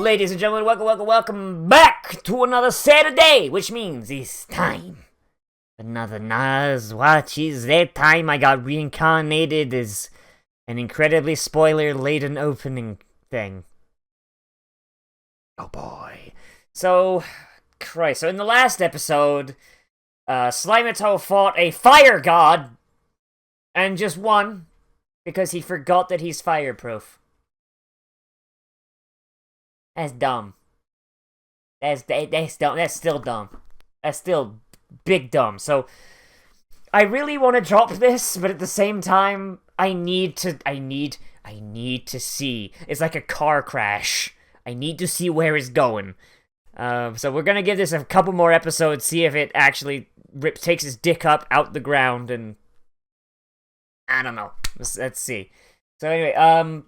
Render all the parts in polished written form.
ladies and gentlemen, welcome back to another Saturday, which means it's time. Another Nozz watches. That time I got reincarnated as an incredibly spoiler-laden opening thing. Oh boy. So in the last episode, Slimato fought a fire god and just won because he forgot that he's fireproof. That's dumb. That's dumb. That's still dumb. That's still big dumb. So I really want to drop this, but at the same time, I need to see. It's like a car crash. I need to see where it's going. So we're gonna give this a couple more episodes, see if it actually takes its dick up out the ground, and I don't know. Let's see. So anyway,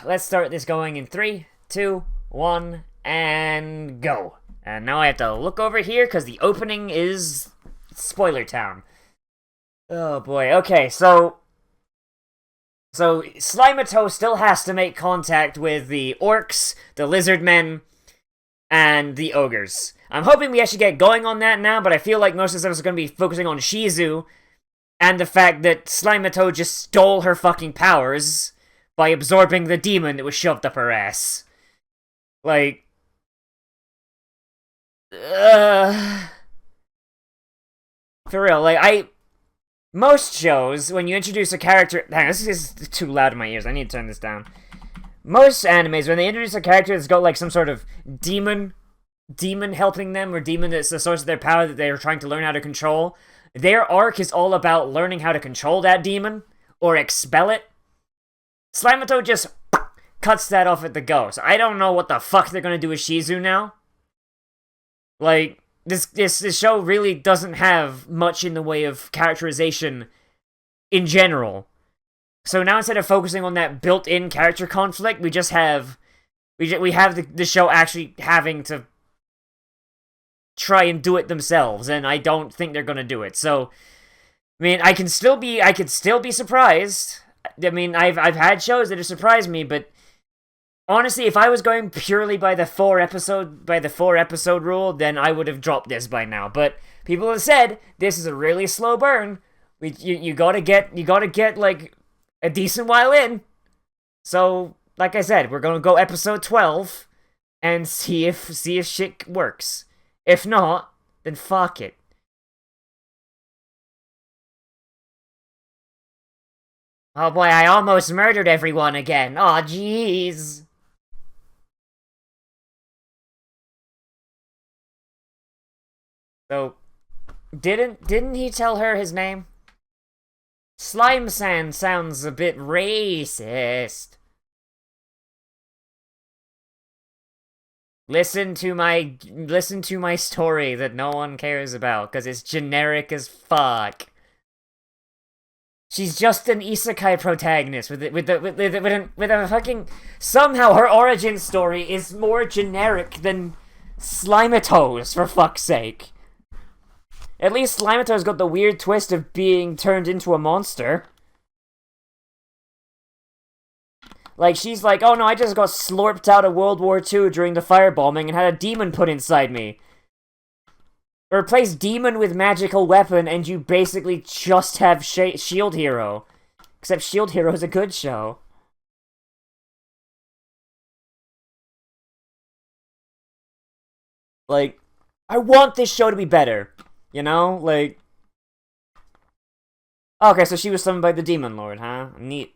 let's start this going in 3, 2, 1, and go. And now I have to look over here because the opening is Spoiler Town. Oh boy. Okay, so Slimato still has to make contact with the orcs, the lizard men, and the ogres. I'm hoping we actually get going on that now, but I feel like most of this episode is going to be focusing on Shizu and the fact that Slimato just stole her fucking powers by absorbing the demon that was shoved up her ass. Like, for real, like, most shows, when you introduce a character, hang on, this is too loud in my ears, I need to turn this down. Most animes, when they introduce a character that's got, like, some sort of demon helping them, or demon that's the source of their power that they're trying to learn how to control, their arc is all about learning how to control that demon, or expel it. Slimato just cuts that off at the go. So I don't know what the fuck they're gonna do with Shizu now. Like, this show really doesn't have much in the way of characterization in general. So now instead of focusing on that built-in character conflict, we just have the show actually having to try and do it themselves, and I don't think they're gonna do it. So, I mean, I could still be surprised. I mean, I've had shows that have surprised me, but honestly, if I was going purely by the 4-episode rule, then I would have dropped this by now. But people have said this is a really slow burn. You gotta get like a decent while in. So, like I said, we're gonna go episode 12 and see if shit works. If not, then fuck it. Oh boy, I almost murdered everyone again. Aw, jeez. So, didn't he tell her his name? Slime-san sounds a bit racist. Listen to my story that no one cares about, because it's generic as fuck. She's just an isekai protagonist with a fucking, somehow her origin story is more generic than Slimato's, for fuck's sake. At least Slimato's got the weird twist of being turned into a monster. Like, she's like, oh no, I just got slurped out of World War II during the firebombing and had a demon put inside me. Replace demon with magical weapon and you basically just have Shield Hero. Except Shield Hero is a good show. Like, I want this show to be better. You know? Like, okay, so she was summoned by the Demon Lord, huh? Neat.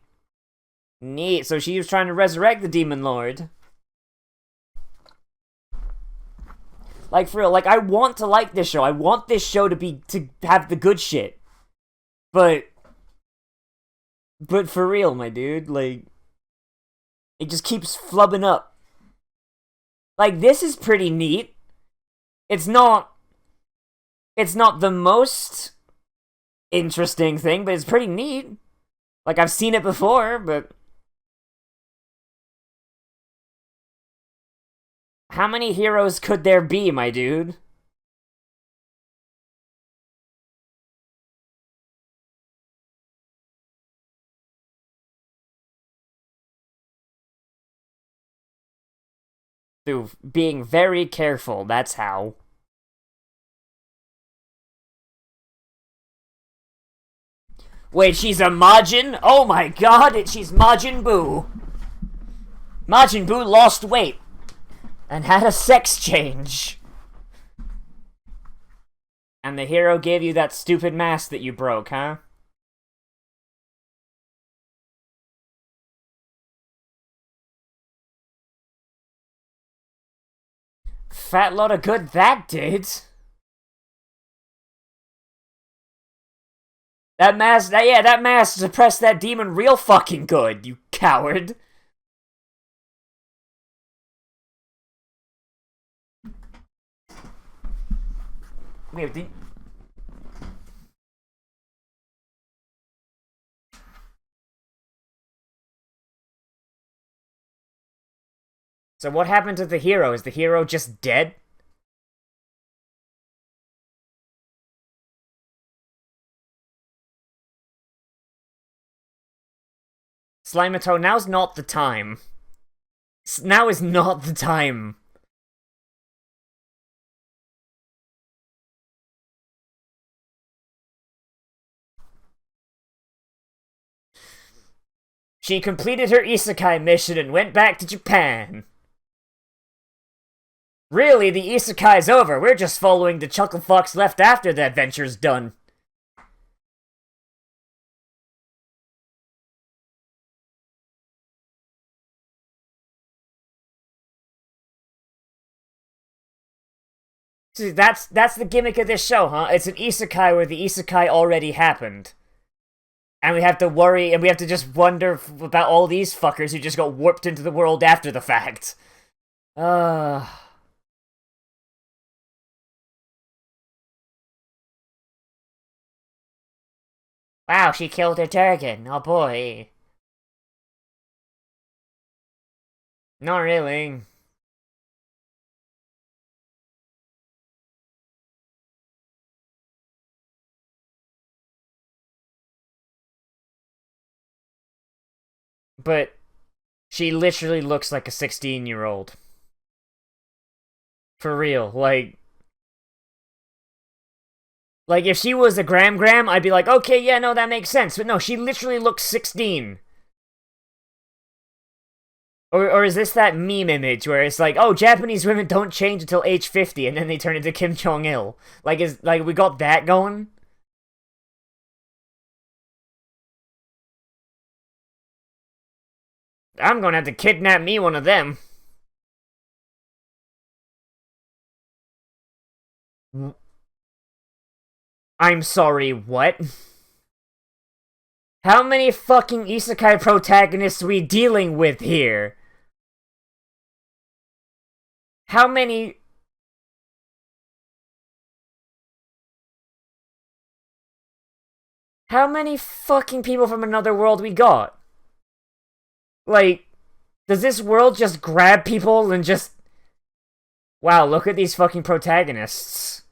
Neat. So she was trying to resurrect the Demon Lord. Like, for real, like, I want to like this show. I want this show to have the good shit. But for real, my dude, like, it just keeps flubbing up. Like, this is pretty neat. It's not the most interesting thing, but it's pretty neat. Like, I've seen it before, but how many heroes could there be, my dude? Through being very careful, that's how. Wait, she's a Majin? Oh my god, she's Majin Buu. Majin Buu lost weight and had a sex change. And the hero gave you that stupid mask that you broke, huh? Fat lot of good that did. That mask suppressed that demon real fucking good, you coward. Wait, so what happened to the hero? Is the hero just dead? Slimato, now's not the time. Now is not the time. She completed her isekai mission and went back to Japan. Really, the isekai's over. We're just following the Chuckle Fox left after the adventure's done. See, that's the gimmick of this show, huh? It's an isekai where the isekai already happened. And we have to worry, and we have to just wonder about all these fuckers who just got warped into the world after the fact. Wow, she killed her dragon. Oh boy. Not really. But she literally looks like a 16-year-old. For real, like if she was a Gram, I'd be like, okay, yeah, no, that makes sense. But no, she literally looks 16. Or is this that meme image where it's like, oh, Japanese women don't change until age 50, and then they turn into Kim Jong-il? Like, we got that going? I'm gonna have to kidnap me one of them. I'm sorry, what? How many fucking isekai protagonists are we dealing with here? How many... How many fucking people from another world we got? Like, does this world just grab people and just... Wow, look at these fucking protagonists.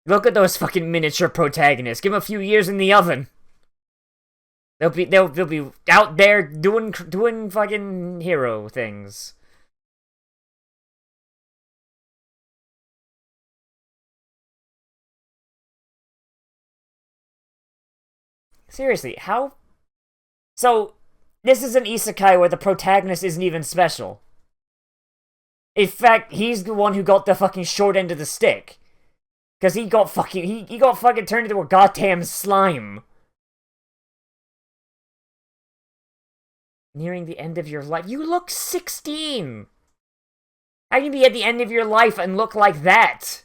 Look at those fucking miniature protagonists. Give them a few years in the oven. They'll be out there doing fucking hero things. Seriously, how? So, this is an isekai where the protagonist isn't even special. In fact, he's the one who got the fucking short end of the stick. Because he got fucking turned into a goddamn slime. Nearing the end of your life. You look 16! How can you be at the end of your life and look like that?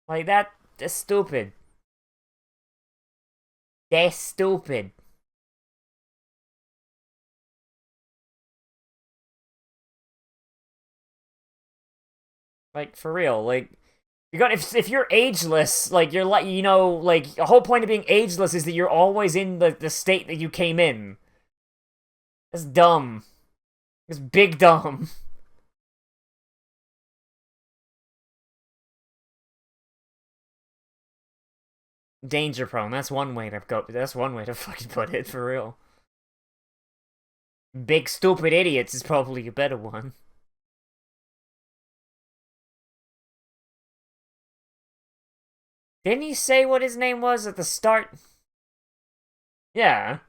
Like, that's stupid. That's stupid. Like, for real, like... if you're ageless, like, you're like, you know, like, the whole point of being ageless is that you're always in the state that you came in. That's dumb. It's big dumb. Danger prone. That's one way to fucking put it, for real. Big Stupid Idiots is probably a better one. Didn't he say what his name was at the start? Yeah.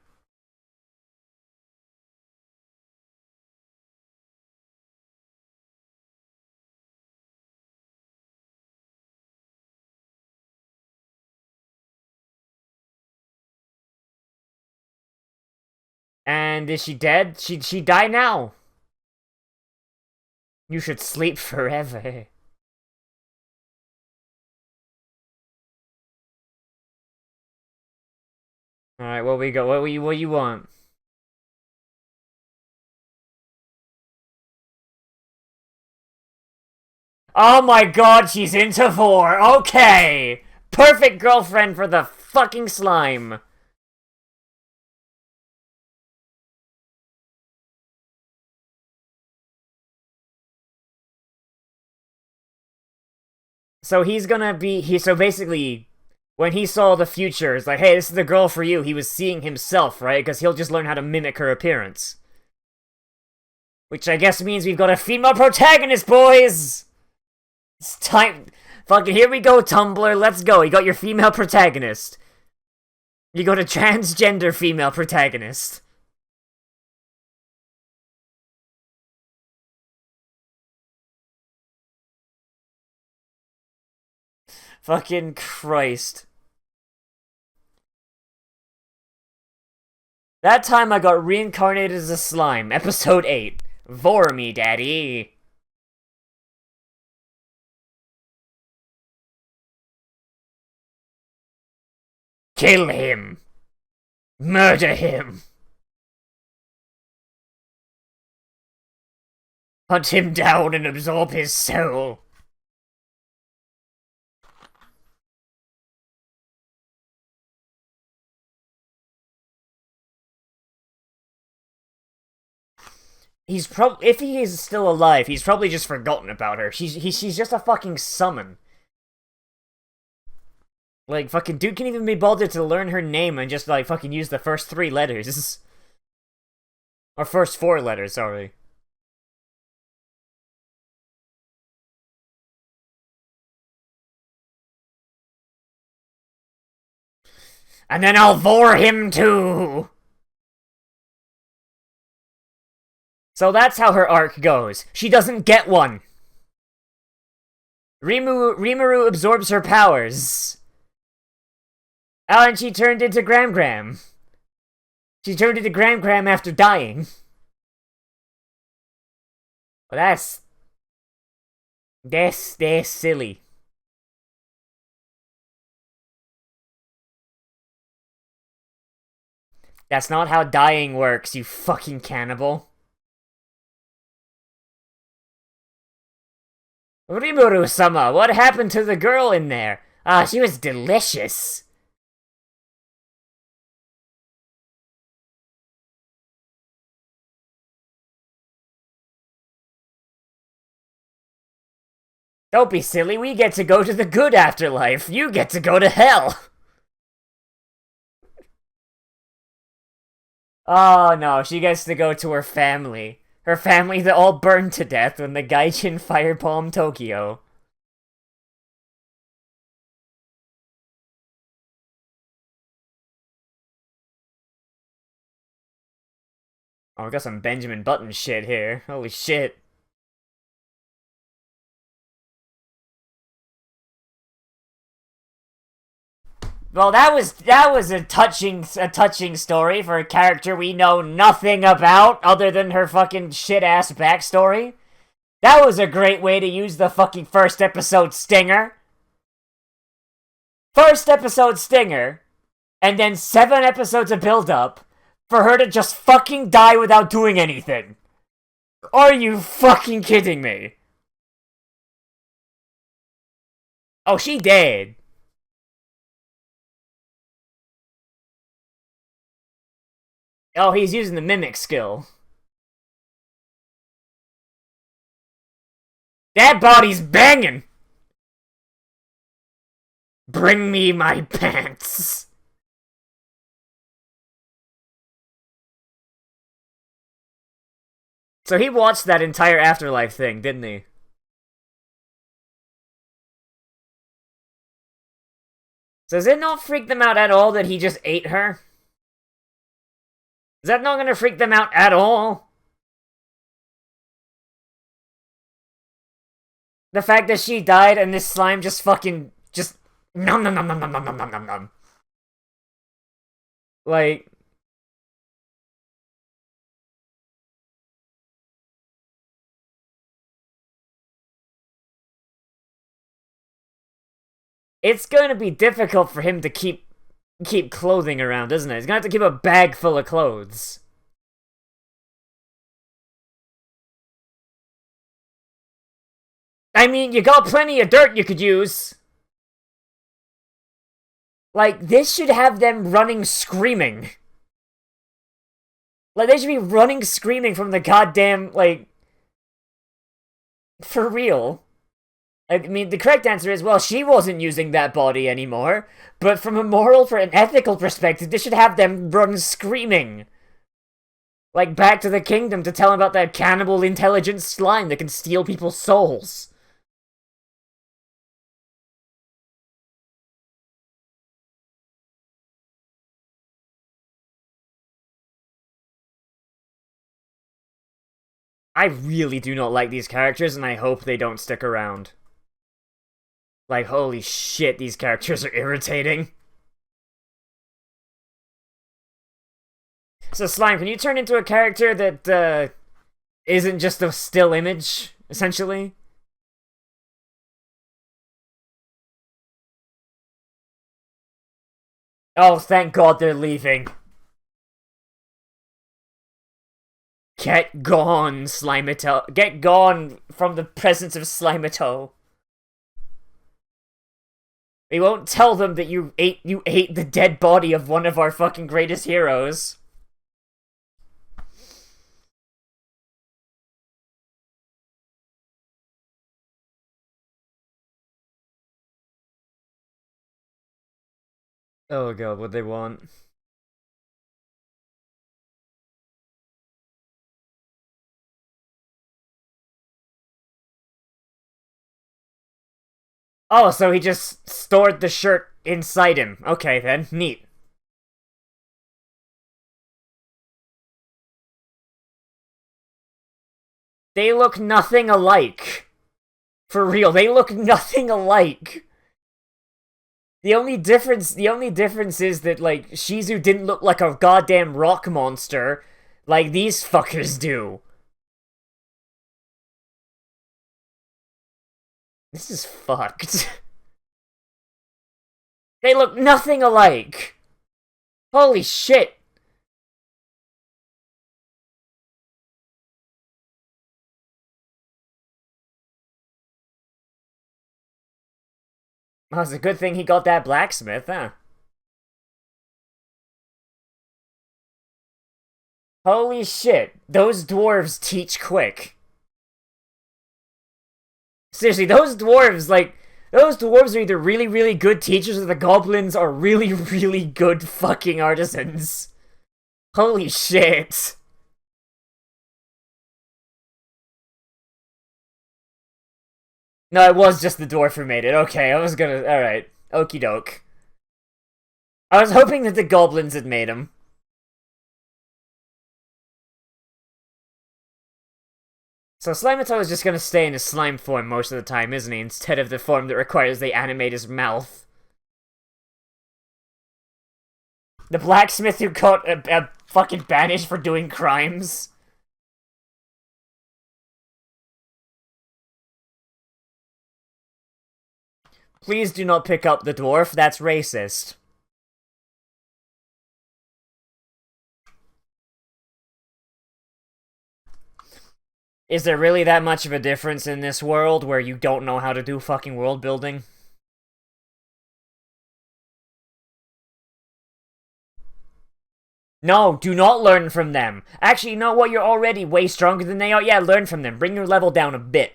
And is she dead? She die now. You should sleep forever. Alright, what we go? What you want? Oh my god, she's into 4. Okay. Perfect girlfriend for the fucking slime. So he's gonna be so basically when he saw the future, it's like, hey, this is the girl for you. He was seeing himself, right? Because he'll just learn how to mimic her appearance. Which I guess means we've got a female protagonist, boys! It's time. Fucking here we go, Tumblr. Let's go. You got your female protagonist. You got a transgender female protagonist. Fucking Christ. That time I got reincarnated as a slime. Episode 8. Vor me, daddy. Kill him. Murder him. Hunt him down and absorb his soul. He's if he is still alive, he's probably just forgotten about her. She's just a fucking summon. Like, fucking dude can even be bothered to learn her name and just, like, fucking use the first 3 letters. Or first 4 letters, sorry. And then I'll vor him too! So that's how her arc goes. She doesn't get one. Rimuru absorbs her powers. Oh, and she turned into Gram Gram. She turned into Gram Gram after dying. Well, that's silly. That's not how dying works, you fucking cannibal. Rimuru-sama, what happened to the girl in there? Ah, she was delicious. Don't be silly, we get to go to the good afterlife. You get to go to hell. Oh no, she gets to go to her family. Her family that all burned to death when the Gaijin firebombed Tokyo. Oh, we got some Benjamin Button shit here. Holy shit. Well, that was a touching story for a character we know nothing about other than her fucking shit-ass backstory. That was a great way to use the fucking first episode stinger. First episode stinger, and then 7 episodes of build-up for her to just fucking die without doing anything. Are you fucking kidding me? Oh, she dead. Oh, he's using the mimic skill. That body's banging! Bring me my pants. So he watched that entire Afterlife thing, didn't he? So does it not freak them out at all that he just ate her? Is that not gonna freak them out at all? The fact that she died and this slime just fucking just nom nom nom nom nom nom nom nom nom nom. Like, it's gonna be difficult for him to keep clothing around, isn't it? He's gonna have to keep a bag full of clothes. I mean, you got plenty of dirt you could use. Like, this should have them running screaming. Like, they should be running screaming from the goddamn, like... For real. I mean, the correct answer is, well, she wasn't using that body anymore. But from a moral, for an ethical perspective, this should have them run screaming. Like, back to the kingdom to tell him about that cannibal intelligent slime that can steal people's souls. I really do not like these characters, and I hope they don't stick around. Like, holy shit, these characters are irritating. So, Slime, can you turn into a character that, isn't just a still image, essentially? Oh, thank God they're leaving. Get gone, Slimeito. Get gone from the presence of Slimeito. We won't tell them that you ate the dead body of one of our fucking greatest heroes. Oh god, what they want. Oh, so he just stored the shirt inside him. Okay then, neat. They look nothing alike. For real, they look nothing alike. The only difference is that, like, Shizu didn't look like a goddamn rock monster like these fuckers do. This is fucked. They look nothing alike. Holy shit. Well, it's a good thing he got that blacksmith, huh? Holy shit. Those dwarves teach quick. Seriously, those dwarves are either really, really good teachers or the goblins are really, really good fucking artisans. Holy shit. No, it was just the dwarf who made it. Okay, I was gonna... Alright. Okie doke. I was hoping that the goblins had made him. So Slimeito is just gonna stay in his slime form most of the time, isn't he? Instead of the form that requires they animate his mouth. The blacksmith who got a fucking banished for doing crimes. Please do not pick up the dwarf, that's racist. Is there really that much of a difference in this world where you don't know how to do fucking world building? No, do not learn from them. Actually, you know what? You're already way stronger than they are. Yeah, learn from them. Bring your level down a bit.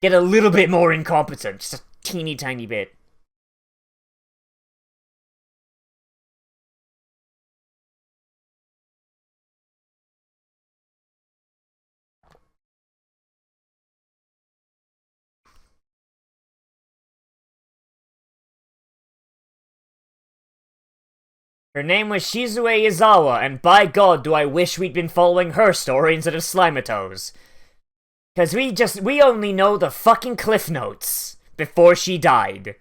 Get a little bit more incompetent. Just a teeny tiny bit. Her name was Shizue Izawa, and by God do I wish we'd been following her story instead of Slimato's. Cause we only know the fucking cliff notes before she died.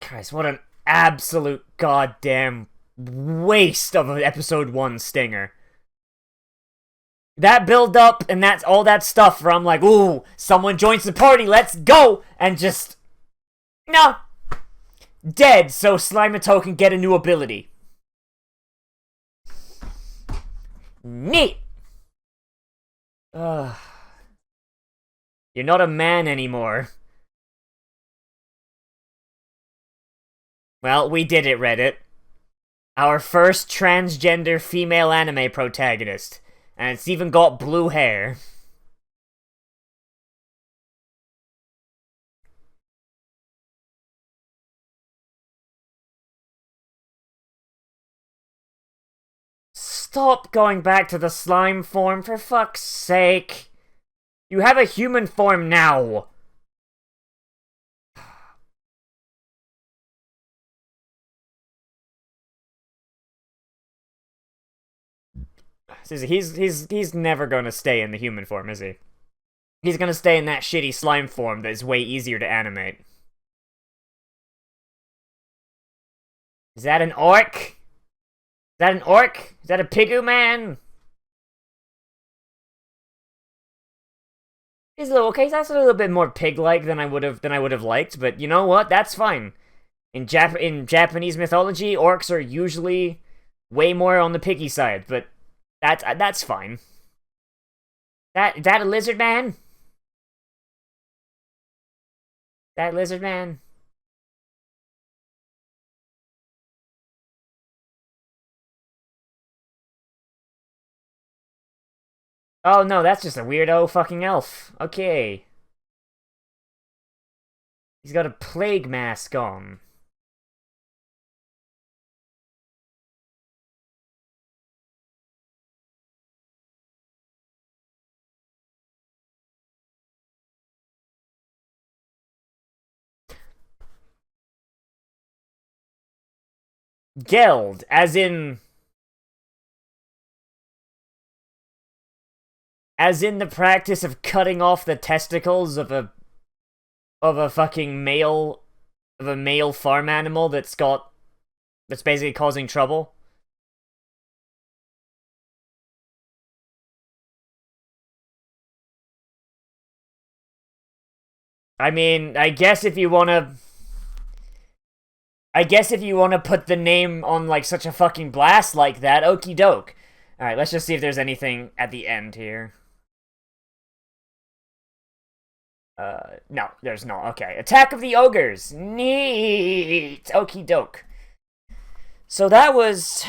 Christ, what an absolute goddamn waste of an episode 1 stinger. That build up and that's all that stuff where I'm like, ooh, someone joins the party, let's go! And just... no. Dead so Slimato can get a new ability. Neat! You're not a man anymore. Well, we did it, Reddit. Our first transgender female anime protagonist. And it's even got blue hair. Stop going back to the slime form, for fuck's sake. You have a human form now. He's never gonna stay in the human form, is he? He's gonna stay in that shitty slime form that is way easier to animate. Is that an orc? Is that an orc? Is that a Pigu man? He's a little okay. That's a little bit more pig-like than I would have liked, but you know what? That's fine. In Japanese mythology, orcs are usually way more on the piggy side, but that's fine. That a lizard man? That lizard man? Oh no, that's just a weirdo fucking elf. Okay. He's got a plague mask on. Geld, as in the practice of cutting off the testicles of a fucking male farm animal that's basically causing trouble. I mean, I guess if you wanna put the name on like such a fucking blast like that, okie doke. Alright, let's just see if there's anything at the end here. No, there's not. Okay. Attack of the Ogres. Neat. Okie doke. So that was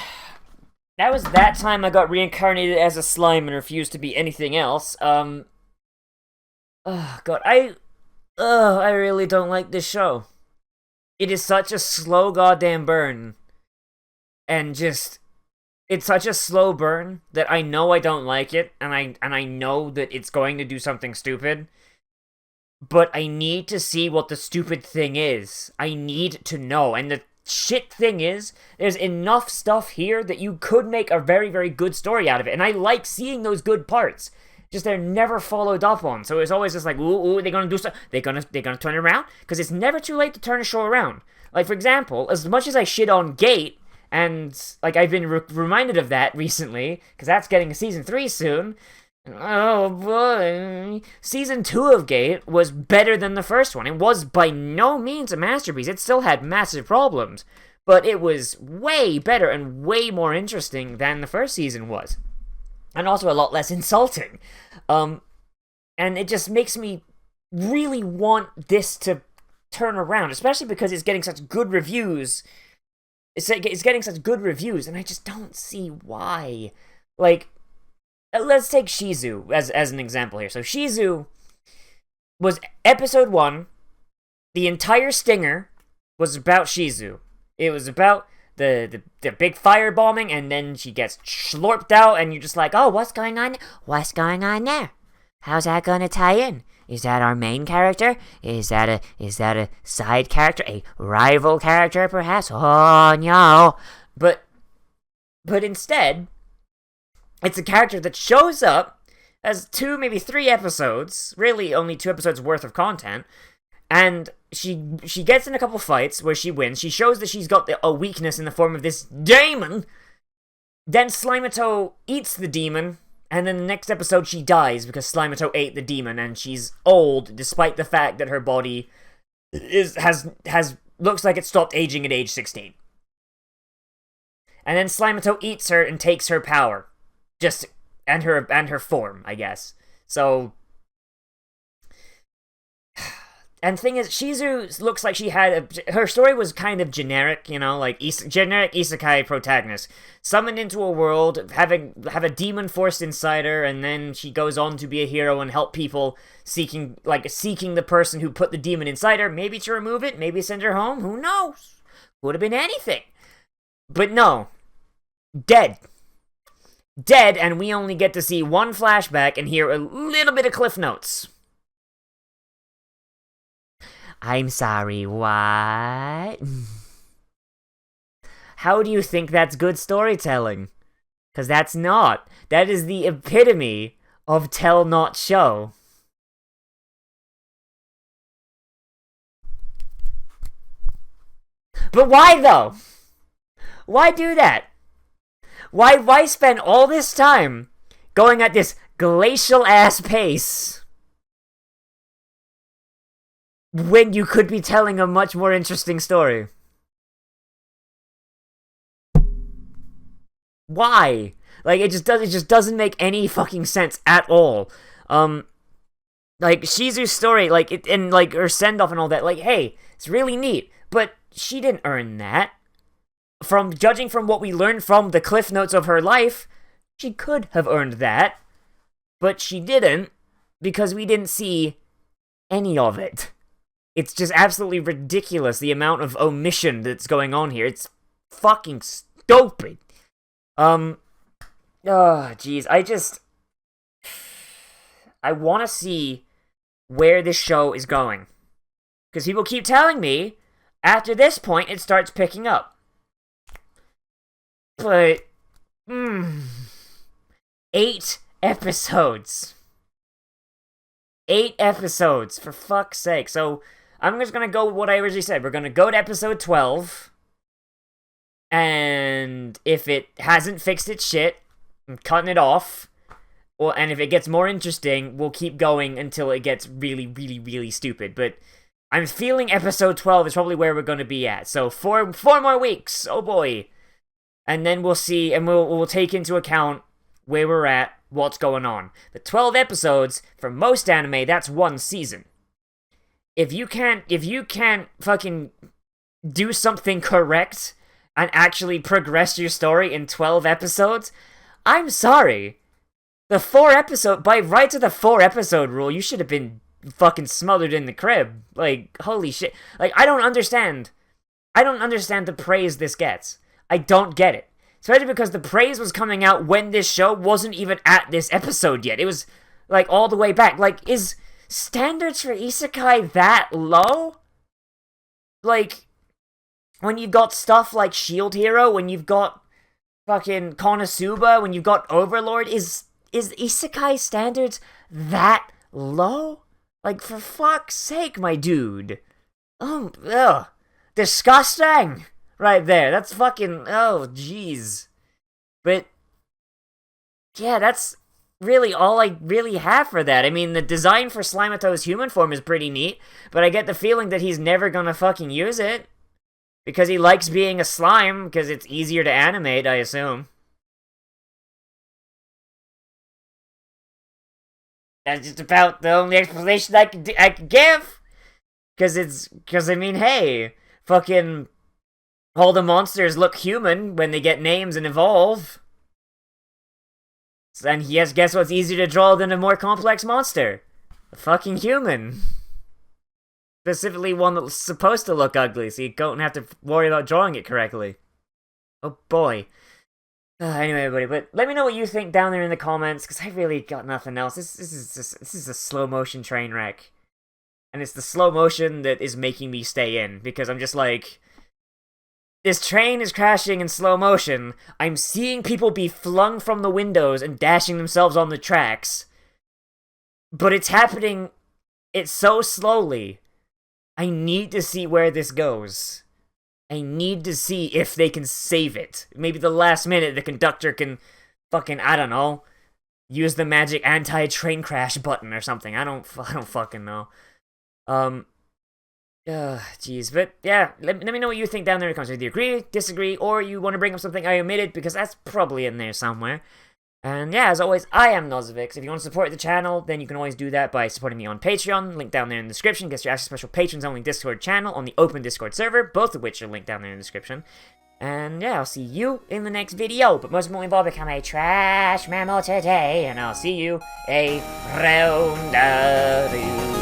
that time I got reincarnated as a slime and refused to be anything else. Oh god, I really don't like this show. It is such a slow goddamn burn. And just it's such a slow burn that I know I don't like it, and I know that it's going to do something stupid. But I need to see what the stupid thing is. I need to know. And the shit thing is, there's enough stuff here that you could make a very, very good story out of it. And I like seeing those good parts. Just they're never followed up on. So it's always just like, ooh, they're gonna do stuff. They're gonna turn it around? Because it's never too late to turn a show around. Like, for example, as much as I shit on Gate, and, like, I've been reminded of that recently, because that's getting a Season 3 soon. Oh boy. Season 2 of Gate was better than the first one. It was by no means a masterpiece. It still had massive problems. But it was way better and way more interesting than the first season was. And also a lot less insulting. And it just makes me really want this to turn around. Especially because it's getting such good reviews. It's getting such good reviews, and I just don't see why. Like, let's take Shizu as an example here. So Shizu was episode 1. The entire stinger was about Shizu. It was about the big firebombing, and then she gets slurped out, and you're just like, oh, what's going on? What's going on there? How's that gonna tie in? Is that our main character? Is that a side character? A rival character, perhaps? Oh no! But instead, it's a character that shows up as 2, maybe 3 episodes, really only 2 episodes worth of content, and she gets in a couple fights where she wins. She shows that she's got a weakness in the form of this demon. Then Slimato eats the demon, and then the next episode she dies because Slimato ate the demon, and she's old despite the fact that her body looks like it stopped aging at age 16. And then Slimato eats her and takes her power, and her form, I guess. So, and thing is, Shizu looks like she had her story was kind of generic, like generic isekai protagonist, summoned into a world, have a demon forced inside her, and then she goes on to be a hero and help people seeking the person who put the demon inside her, maybe to remove it, maybe send her home. Who knows? Would have been anything. But no, dead, and we only get to see one flashback and hear a little bit of cliff notes. I'm sorry, what? How do you think that's good storytelling? Because that's not. That is the epitome of tell not show. But why though? Why do that? Why spend all this time going at this glacial ass pace when you could be telling a much more interesting story? Why? It just doesn't make any fucking sense at all. Shizu's story, and her send-off and all that, hey, it's really neat, but she didn't earn that. Judging from what we learned from the cliff notes of her life, she could have earned that, but she didn't, because we didn't see any of it. It's just absolutely ridiculous, the amount of omission that's going on here. It's fucking stupid. Jeez, I want to see where this show is going. Because people keep telling me, after this point, it starts picking up. But, 8 episodes. 8 episodes, for fuck's sake. So, I'm just gonna go with what I originally said. We're gonna go to episode 12. And if it hasn't fixed its shit, I'm cutting it off. And if it gets more interesting, we'll keep going until it gets really, really, really stupid. But I'm feeling episode 12 is probably where we're gonna be at. So, 4 more weeks. Oh boy. And then we'll see, and we'll take into account where we're at, what's going on. But 12 episodes, for most anime, that's 1 season. If you can't fucking do something correct and actually progress your story in 12 episodes, I'm sorry. By rights of the 4 episode rule, you should have been fucking smothered in the crib. Holy shit. I don't understand the praise this gets. I don't get it. Especially because the praise was coming out when this show wasn't even at this episode yet. It was, all the way back. Is standards for isekai that low? When you've got stuff like Shield Hero, when you've got fucking Konosuba, when you've got Overlord, is isekai standards that low? For fuck's sake, my dude. Ugh. Disgusting! Right there. That's fucking... Oh, jeez. But... yeah, that's really all I really have for that. I mean, the design for Slimato's human form is pretty neat, but I get the feeling that he's never gonna fucking use it. Because he likes being a slime, because it's easier to animate, I assume. That's just about the only explanation I can give! Because, I mean, hey, fucking... all the monsters look human when they get names and evolve. And yes, guess what's easier to draw than a more complex monster? A fucking human. Specifically one that's supposed to look ugly, so you don't have to worry about drawing it correctly. Oh boy. Anyway, everybody, but let me know what you think down there in the comments, because I really got nothing else. This is a slow motion train wreck. And it's the slow motion that is making me stay in, because I'm just like, this train is crashing in slow motion. I'm seeing people be flung from the windows and dashing themselves on the tracks. But it's happening, it's so slowly. I need to see where this goes. I need to see if they can save it. Maybe the last minute the conductor can fucking, I don't know, use the magic anti-train crash button or something. I don't fucking know. Jeez, but yeah, let me know what you think down there in the comments. Whether you agree, disagree, or you want to bring up something I omitted, because that's probably in there somewhere. And yeah, as always, I am Nozz. If you want to support the channel, then you can always do that by supporting me on Patreon. Link down there in the description. Gets you access to special patrons-only Discord channel on the open Discord server, both of which are linked down there in the description. And yeah, I'll see you in the next video. But most importantly, I'll become a trash mammal today, and I'll see you around the